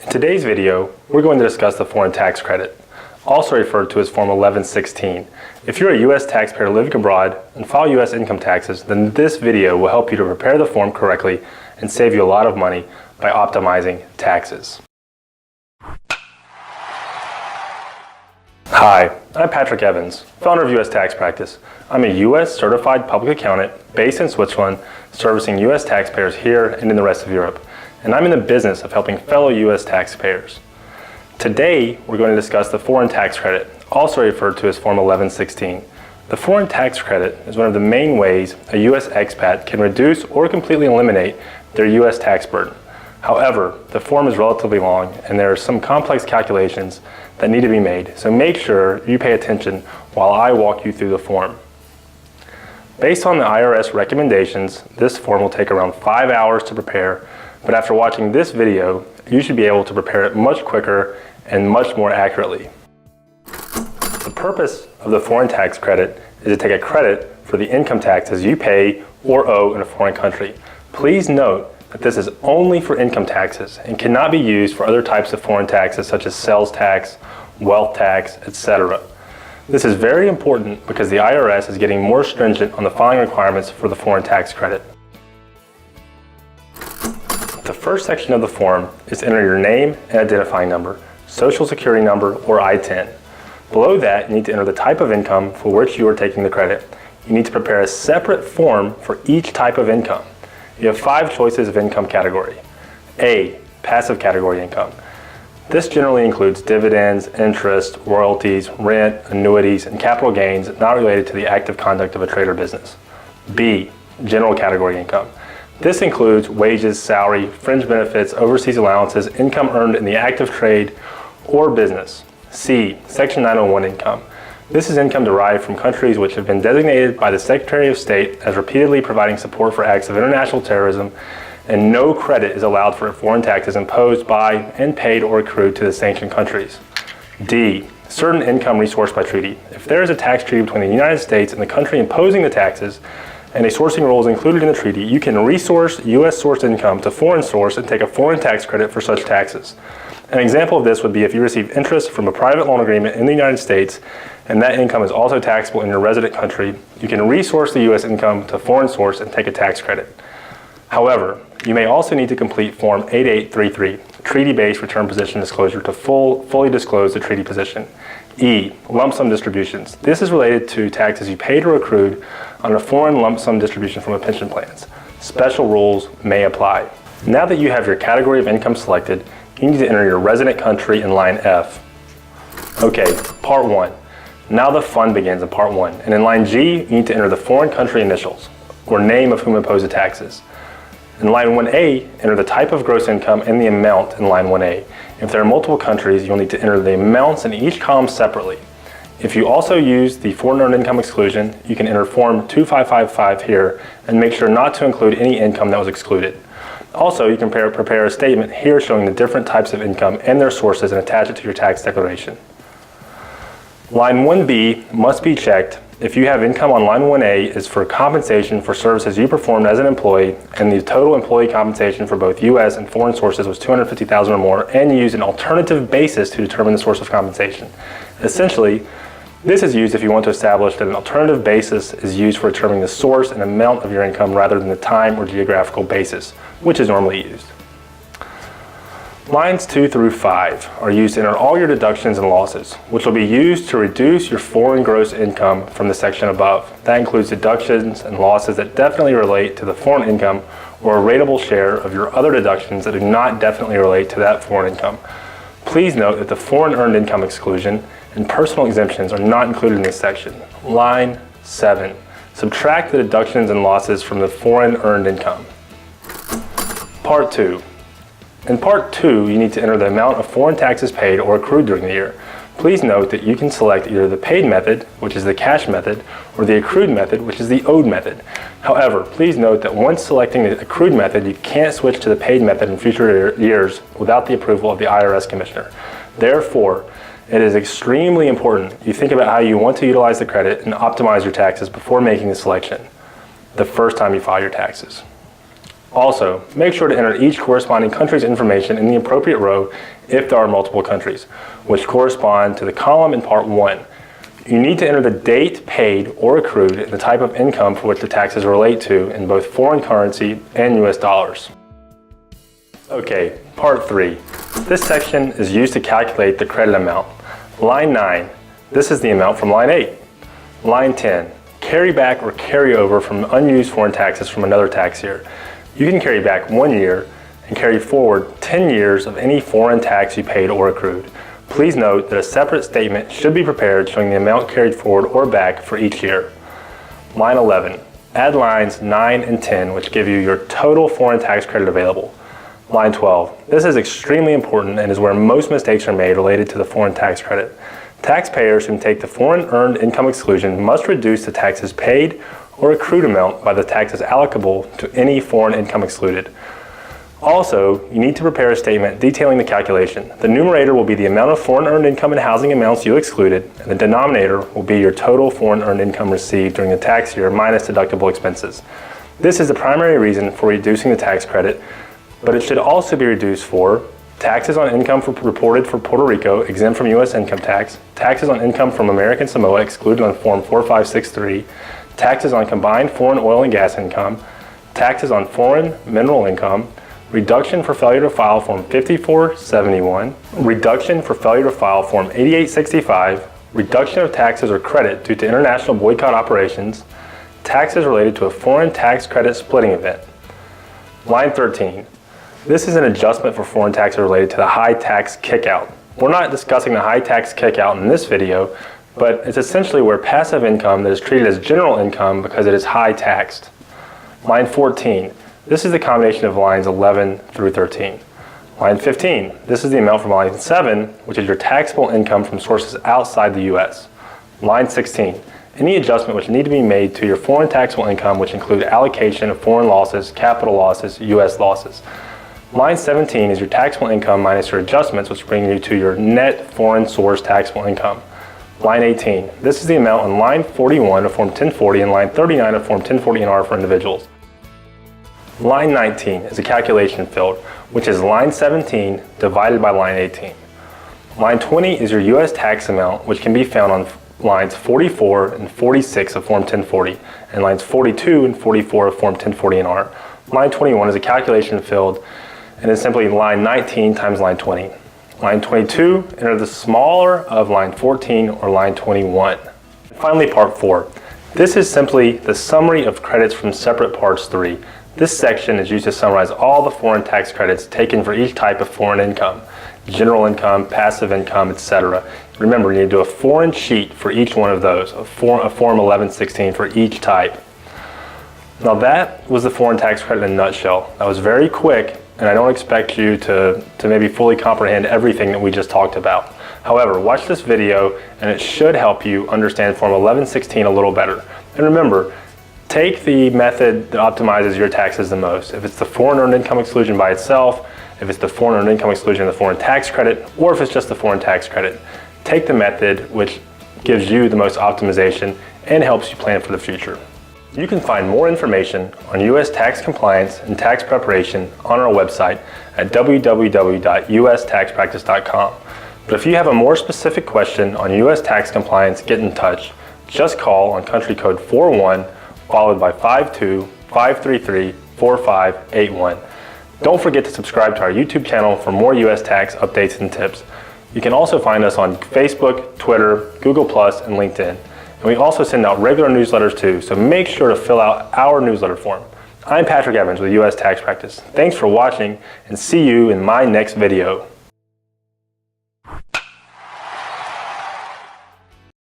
In today's video, we're going to discuss the foreign tax credit, also referred to as Form 1116. If you're a U.S. taxpayer living abroad and file U.S. income taxes, then this video will help you to prepare the form correctly and save you a lot of money by optimizing taxes. Hi, I'm Patrick Evans, founder of U.S. Tax Practice. I'm a U.S. certified public accountant based in Switzerland, servicing U.S. taxpayers here and in the rest of Europe. And I'm in the business of helping fellow U.S. taxpayers. Today, we're going to discuss the foreign tax credit, also referred to as Form 1116. The foreign tax credit is one of the main ways a U.S. expat can reduce or completely eliminate their U.S. tax burden. However, the form is relatively long and there are some complex calculations that need to be made, so make sure you pay attention while I walk you through the form. Based on the IRS recommendations, this form will take around 5 hours to prepare, but after watching this video, you should be able to prepare it much quicker and much more accurately. The purpose of the foreign tax credit is to take a credit for the income taxes you pay or owe in a foreign country. Please note that this is only for income taxes and cannot be used for other types of foreign taxes such as sales tax, wealth tax, etc. This is very important because the IRS is getting more stringent on the filing requirements for the foreign tax credit. The first section of the form is to enter your name and identifying number, social security number, or ITIN. Below that, you need to enter the type of income for which you are taking the credit. You need to prepare a separate form for each type of income. You have 5 choices of income category. A, passive category income. This generally includes dividends, interest, royalties, rent, annuities, and capital gains not related to the active conduct of a trade or business. B, general category income. This includes wages, salary, fringe benefits, overseas allowances, income earned in the active trade or business. C, Section 901 income. This is income derived from countries which have been designated by the Secretary of State as repeatedly providing support for acts of international terrorism, and no credit is allowed for foreign taxes imposed by and paid or accrued to the sanctioned countries. D, certain income resourced by treaty. If there is a tax treaty between the United States and the country imposing the taxes, and a sourcing rule is included in the treaty, you can resource U.S. sourced income to foreign source and take a foreign tax credit for such taxes. An example of this would be if you receive interest from a private loan agreement in the United States and that income is also taxable in your resident country, you can resource the U.S. income to foreign source and take a tax credit. However, you may also need to complete Form 8833, Treaty-Based Return Position Disclosure, to fully disclose the treaty position. E, lump sum distributions. This is related to taxes you paid or accrued on a foreign lump sum distribution from a pension plans. Special rules may apply. Now that you have your category of income selected, you need to enter your resident country in line F. Okay, Part 1. Now the fun begins in Part 1. And in line G, you need to enter the foreign country initials, or name of whom imposed the taxes. In line 1A, enter the type of gross income and the amount in line 1A. If there are multiple countries, you'll need to enter the amounts in each column separately. If you also use the foreign earned income exclusion, you can enter Form 2555 here and make sure not to include any income that was excluded. Also, you can prepare a statement here showing the different types of income and their sources and attach it to your tax declaration. Line 1B must be checked if you have income on line 1A is for compensation for services you performed as an employee and the total employee compensation for both U.S. and foreign sources was $250,000 or more, and you use an alternative basis to determine the source of compensation. Essentially, this is used if you want to establish that an alternative basis is used for determining the source and amount of your income rather than the time or geographical basis, which is normally used. Lines 2 through 5 are used to enter all your deductions and losses, which will be used to reduce your foreign gross income from the section above. That includes deductions and losses that definitely relate to the foreign income or a rateable share of your other deductions that do not definitely relate to that foreign income. Please note that the foreign earned income exclusion and personal exemptions are not included in this section. Line 7. Subtract the deductions and losses from the foreign earned income. Part 2. In Part 2, you need to enter the amount of foreign taxes paid or accrued during the year. Please note that you can select either the paid method, which is the cash method, or the accrued method, which is the owed method. However, please note that once selecting the accrued method, you can't switch to the paid method in future years without the approval of the IRS Commissioner. Therefore, it is extremely important you think about how you want to utilize the credit and optimize your taxes before making the selection the first time you file your taxes. Also, make sure to enter each corresponding country's information in the appropriate row if there are multiple countries, which correspond to the column in Part 1. You need to enter the date paid or accrued and the type of income for which the taxes relate to in both foreign currency and US dollars. Okay, Part 3. This section is used to calculate the credit amount. Line 9, this is the amount from line 8. Line 10, carry back or carry over from unused foreign taxes from another tax year. You can carry back 1 year and carry forward 10 years of any foreign tax you paid or accrued. Please note that a separate statement should be prepared showing the amount carried forward or back for each year. Line 11, add lines 9 and 10, which give you your total foreign tax credit available. Line 12, this is extremely important and is where most mistakes are made related to the foreign tax credit. Taxpayers who take the foreign earned income exclusion must reduce the taxes paid or accrued amount by the taxes allocable to any foreign income excluded. Also, you need to prepare a statement detailing the calculation. The numerator will be the amount of foreign earned income and housing amounts you excluded, and the denominator will be your total foreign earned income received during the tax year minus deductible expenses. This is the primary reason for reducing the tax credit, but it should also be reduced for taxes on income reported for Puerto Rico exempt from U.S. income tax, taxes on income from American Samoa excluded on Form 4563, taxes on combined foreign oil and gas income, taxes on foreign mineral income, reduction for failure to file Form 5471, reduction for failure to file Form 8865, reduction of taxes or credit due to international boycott operations, taxes related to a foreign tax credit splitting event. Line 13. This is an adjustment for foreign taxes related to the high tax kickout. We're not discussing the high tax kickout in this video, but it's essentially where passive income that is treated as general income because it is high taxed. Line 14. This is the combination of lines 11 through 13. Line 15. This is the amount from line 7, which is your taxable income from sources outside the U.S. Line 16. Any adjustment which need to be made to your foreign taxable income, which include allocation of foreign losses, capital losses, U.S. losses. Line 17 is your taxable income minus your adjustments, which bring you to your net foreign source taxable income. Line 18, this is the amount on line 41 of Form 1040 and line 39 of Form 1040-NR for individuals. Line 19 is a calculation field, which is line 17 divided by line 18. Line 20 is your U.S. tax amount, which can be found on lines 44 and 46 of Form 1040, and lines 42 and 44 of Form 1040-NR. Line 21 is a calculation field, and is simply line 19 times line 20. Line 22, enter the smaller of line 14 or line 21. And finally, Part 4. This is simply the summary of credits from separate Parts 3. This section is used to summarize all the foreign tax credits taken for each type of foreign income, general income, passive income, etc. Remember, you need to do a foreign sheet for each one of those, a Form 1116 for each type. Now that was the foreign tax credit in a nutshell. That was very quick, and I don't expect you to maybe fully comprehend everything that we just talked about. However, watch this video and it should help you understand Form 1116 a little better. And remember, take the method that optimizes your taxes the most. If it's the foreign earned income exclusion by itself, if it's the foreign earned income exclusion of the foreign tax credit, or if it's just the foreign tax credit, take the method which gives you the most optimization and helps you plan for the future. You can find more information on U.S. tax compliance and tax preparation on our website at www.ustaxpractice.com. But if you have a more specific question on U.S. tax compliance, get in touch. Just call on country code 41 followed by 52-533-4581. Don't forget to subscribe to our YouTube channel for more U.S. tax updates and tips. You can also find us on Facebook, Twitter, Google+, and LinkedIn. And we also send out regular newsletters too, so make sure to fill out our newsletter form. I'm Patrick Evans with U.S. Tax Practice. Thanks for watching, and see you in my next video.